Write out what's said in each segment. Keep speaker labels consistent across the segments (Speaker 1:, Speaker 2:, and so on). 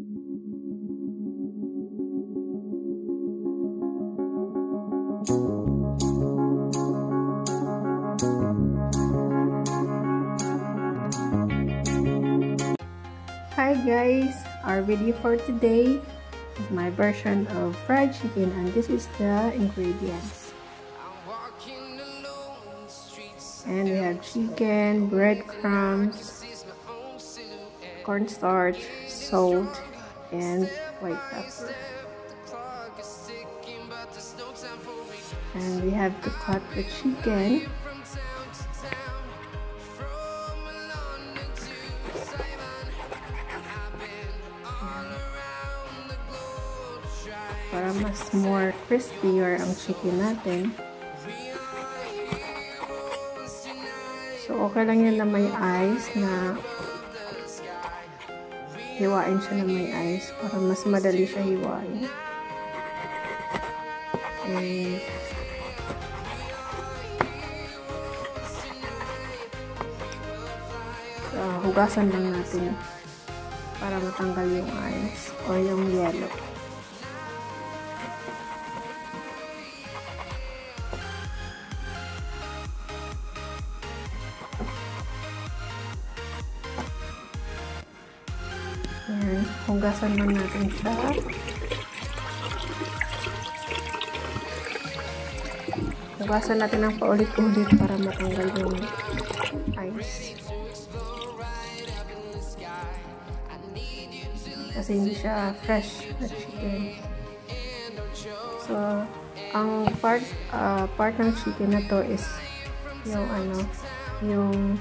Speaker 1: Hi guys, our video for today is my version of fried chicken, and this is the ingredients. And we have chicken, breadcrumbs, cornstarch, salt, and white pepper. And we have to cut the chicken. Para mas more crispier ang chicken natin. So, okay lang yan na may ice, na hiwain siya na may ice para mas madali siya hiwain. And hugasan lang natin para matanggal yung ice o yung yellow. Ayan, hugasan lang natin siya. Hugasan natin ng paulit-ulit para matanggal yung ice. Kasi hindi siya fresh na chicken. So, ang part ng chicken na to is yung yung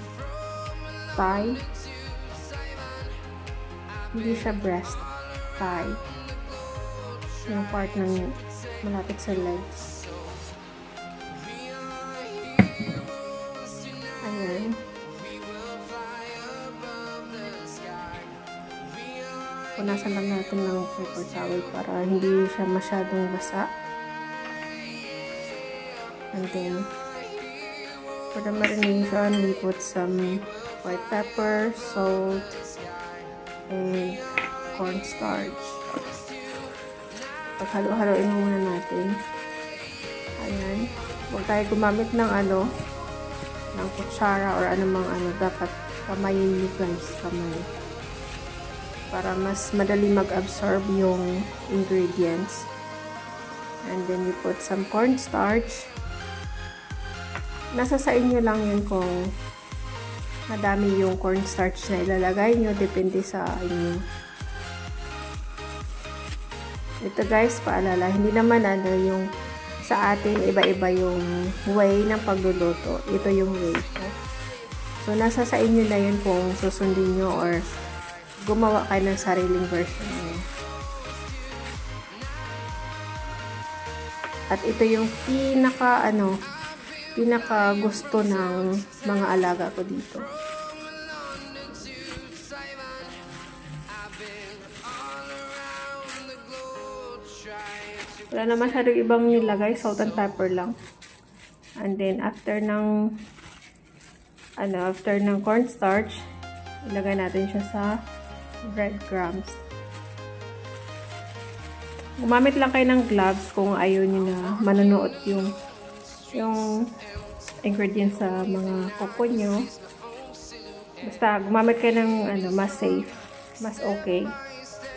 Speaker 1: thigh. Hindi siya breast, thigh. Yung part ng malapit sa legs. Ayan. Punasan lang natin ng paper towel para hindi siya masyadong basa. And then, for the marination, we put some white pepper, salt, and cornstarch. Paghalo-haloin muna natin. Ayan. Huwag tayo gumamit ng ng kutsara or anumang dapat kamayin nyo guys, kamay. Para mas madali mag-absorb yung ingredients. And then we put some cornstarch. Nasa sa inyo lang yun kung madami yung cornstarch na ilalagay nyo, depende sa inyo. Ito guys, paalala, hindi naman yung sa atin iba-iba yung way ng pagluluto. Ito yung way ko. So, nasa sa inyo na yun kung susundin nyo or gumawa kayo ng sariling version nyo. At ito yung pinaka gusto ng mga alaga ko dito. Wala na masyadong ibang nilagay, salt and pepper lang. And then after ng cornstarch, ilagay natin siya sa breadcrumbs. Gumamit lang kayo ng gloves kung ayaw niyo na manunuot yung ingredients sa mga kuko nyo. Basta gumamit kayo ng mas safe, mas okay.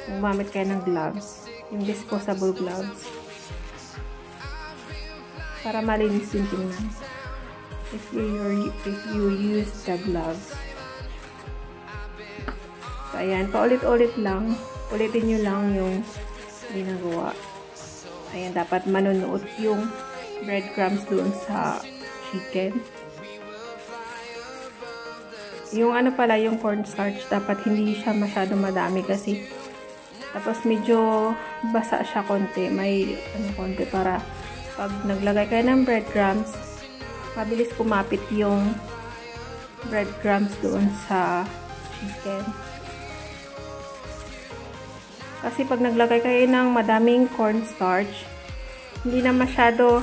Speaker 1: Gumamit kayo ng gloves, yung disposable gloves, para malinis yung tingnan if you use the gloves. So ayan, paulit-ulit lang, ulitin nyo lang yung ginagawa. Ayan, dapat manunuot yung breadcrumbs doon sa chicken. Yung yung cornstarch, dapat hindi siya masyado madami kasi tapos medyo basa siya konti. May konti para pag naglagay kayo ng breadcrumbs, mabilis kumapit yung breadcrumbs doon sa chicken. Kasi pag naglagay kayo ng madaming cornstarch, hindi na masyado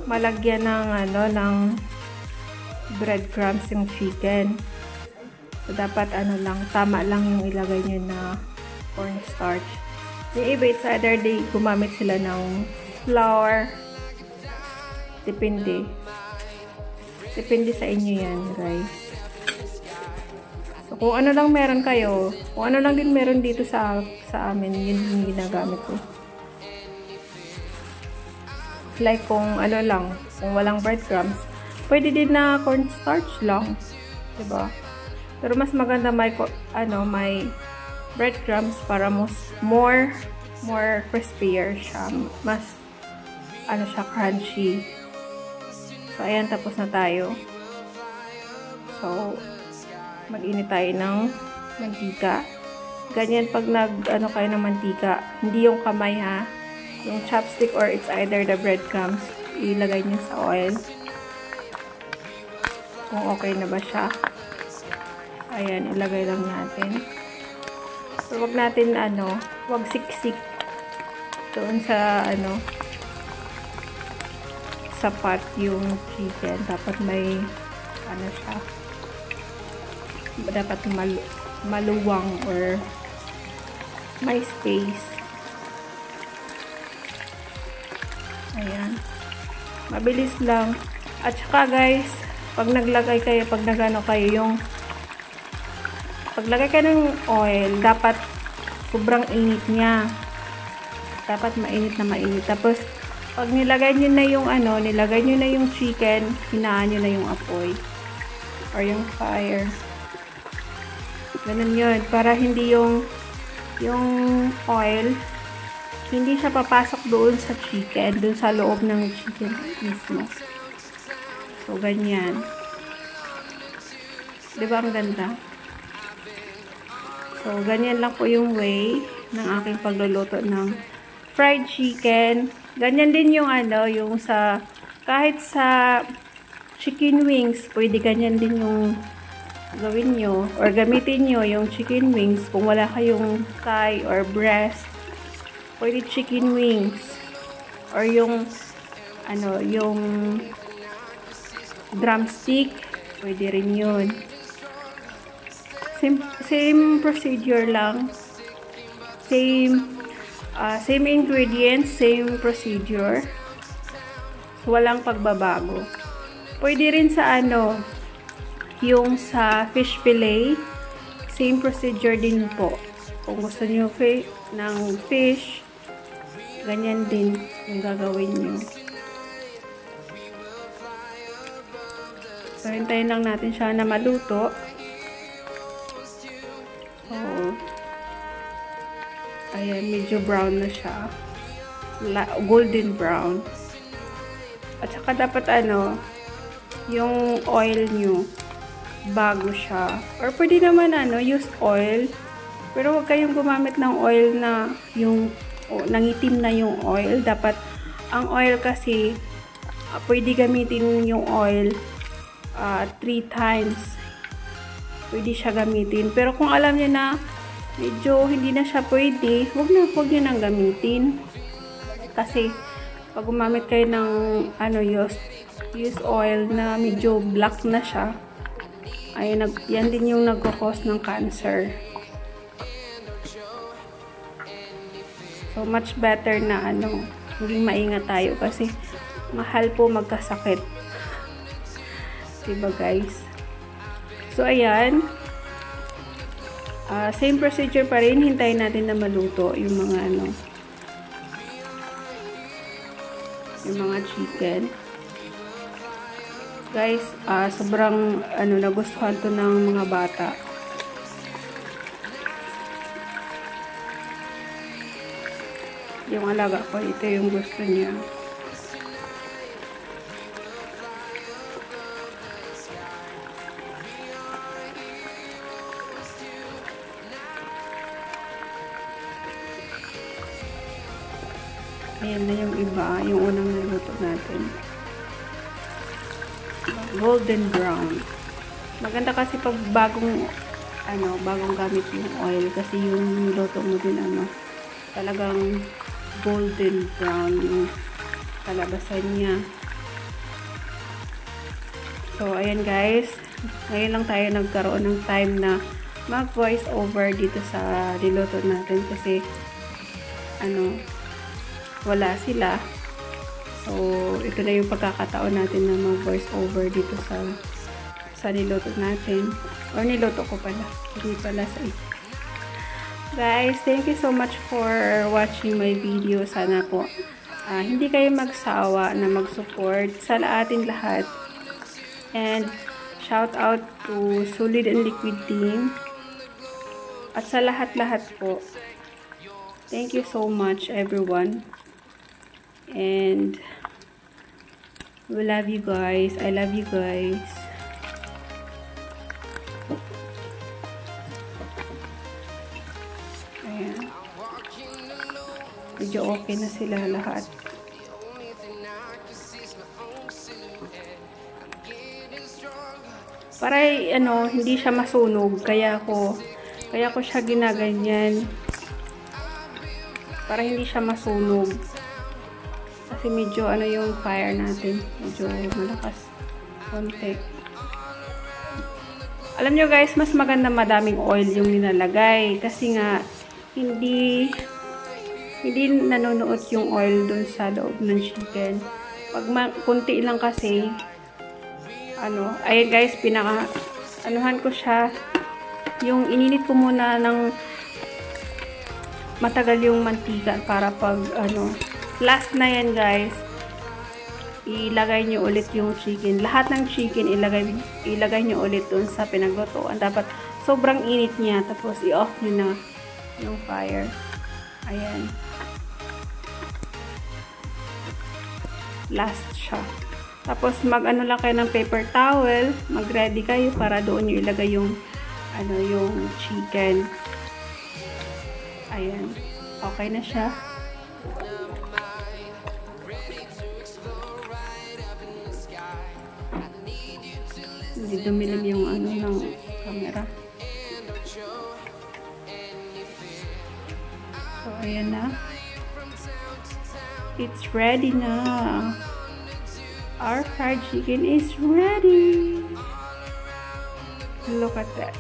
Speaker 1: malagyan ng breadcrumbs yung chicken. So dapat lang, tama lang yung ilagay nyo na cornstarch. Yung iba, it's either they gumamit sila ng flour. Depende. Depende sa inyo yan, guys. So, kung ano lang meron kayo, kung ano lang din meron dito sa amin, yun yung ginagamit ko. Like kung ano lang, kung walang breadcrumbs, pwede din na cornstarch lang. Diba? Pero mas maganda may breadcrumbs para more crispier siya. Mas siya crunchy. So, ayan, tapos na tayo. So, mag-init tayo ng mantika. Ganyan pag kayo ng mantika, hindi yung kamay ha. Yung chopstick or it's either the breadcrumbs, ilagay niyo sa oil. Kung okay na ba siya. Ayan, ilagay lang natin. So, wag natin wag siksik doon sa sa pot yung chicken. Dapat may siya. Dapat maluwang or may space. Ayan. Mabilis lang. At saka guys, pag naglagay kayo, pag paglagay kayo ng oil, dapat sobrang init niya. Dapat mainit na mainit. Tapos, pag nilagay nyo na yung nilagay nyo na yung chicken, hinaan nyo na yung apoy. Or yung fire. Ganun yun. Para hindi yung oil, hindi siya papasok doon sa chicken, doon sa loob ng chicken mismo. So, ganyan. Diba ang ganda? So, ganyan lang po yung way ng aking pagluluto ng fried chicken. Ganyan din yung yung kahit sa chicken wings, pwede ganyan din yung gawin nyo. Or gamitin nyo yung chicken wings kung wala kayong thigh or breast. Pwede chicken wings. Or yung yung drumstick. Pwede rin yun. Same procedure lang. Same ingredients, same procedure. So, walang pagbabago. Pwede rin sa yung sa fish fillet, same procedure din po. Kung gusto niyo ng fish, ganyan din yung gagawin niyo. So, hintayin lang natin siya na maluto. So, ayan, medyo brown na siya. Golden brown. At saka dapat yung oil nyo, bago siya. Or pwede naman use oil. Pero huwag kayong gumamit ng oil na yung nangitim na yung oil. Dapat, ang oil kasi, pwede gamitin yung oil 3 times. Pwede siya gamitin. Pero kung alam niyo na medyo hindi na siya pwede, huwag niyo nang gamitin. Kasi pag gumamit kayo ng use oil na medyo black na siya, ay yan din yung nagko-cause ng cancer. So much better na maging maingat tayo kasi mahal po magkasakit. Diba guys? So ayan, same procedure pa rin, hintayin natin na maluto yung mga yung mga chicken. Guys, sobrang nagustuhan to ng mga bata. Yung alaga ko, ito yung gusto niya. Ayan na yung iba, yung unang naluto natin. Golden brown. Maganda kasi pag bagong gamit yung oil kasi yung luto mo din talagang golden brown yung kalabasan niya. So ayan guys, ngayon lang tayo nagkaroon ng time na
Speaker 2: mag-voice over dito sa niluto natin kasi wala sila. So, ito na yung pagkakataon natin na mag-voice over dito sa niluto natin. Or niluto ko pala. Hindi pala sa ito. Guys, thank you so much for watching my video. Sana po hindi kayo magsawa na mag-support sa ating lahat. And shout out to Solid and Liquid team. At sa lahat-lahat po. Thank you so much everyone. And we love you guys. I love you guys. Ayan. Medyo okay na sila lahat. Para hindi siya masunog, kaya ko siya ginaganyan. Para hindi siya masunog. Kasi medyo yung fire natin, medyo malakas konti. Alam nyo guys, mas maganda madaming oil yung nilalagay kasi nga hindi nanonood yung oil dun sa loob ng chicken. Pag kunti lang kasi ayan guys, anuhan ko siya, yung ininit ko muna ng matagal yung mantika para pag last na yan guys, ilagay nyo ulit yung chicken. Lahat ng chicken ilagay nyo ulit dun sa pinaglutuan. Dapat sobrang init niya, tapos i-off nyo na yung fire. Ayan, last siya. Tapos mag-ano lang kayo ng paper towel, mag-ready kayo para doon nyo ilagay yung yung chicken. Ayan, okay na siya. Hindi dumilim yung ng camera. So ayan na. It's ready na. Our fried chicken is ready. Look at that.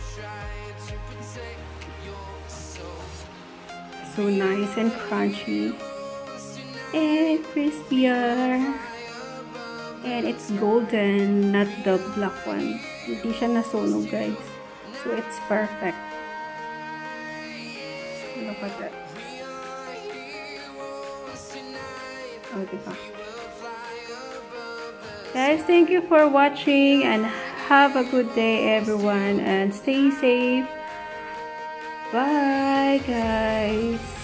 Speaker 2: So nice and crunchy. And crispier. And it's golden, not the black one. Hindi siya nasunog guys. So it's perfect. Look at that. Oh, diba? Guys, thank you for watching and have a good day everyone and stay safe. Bye guys.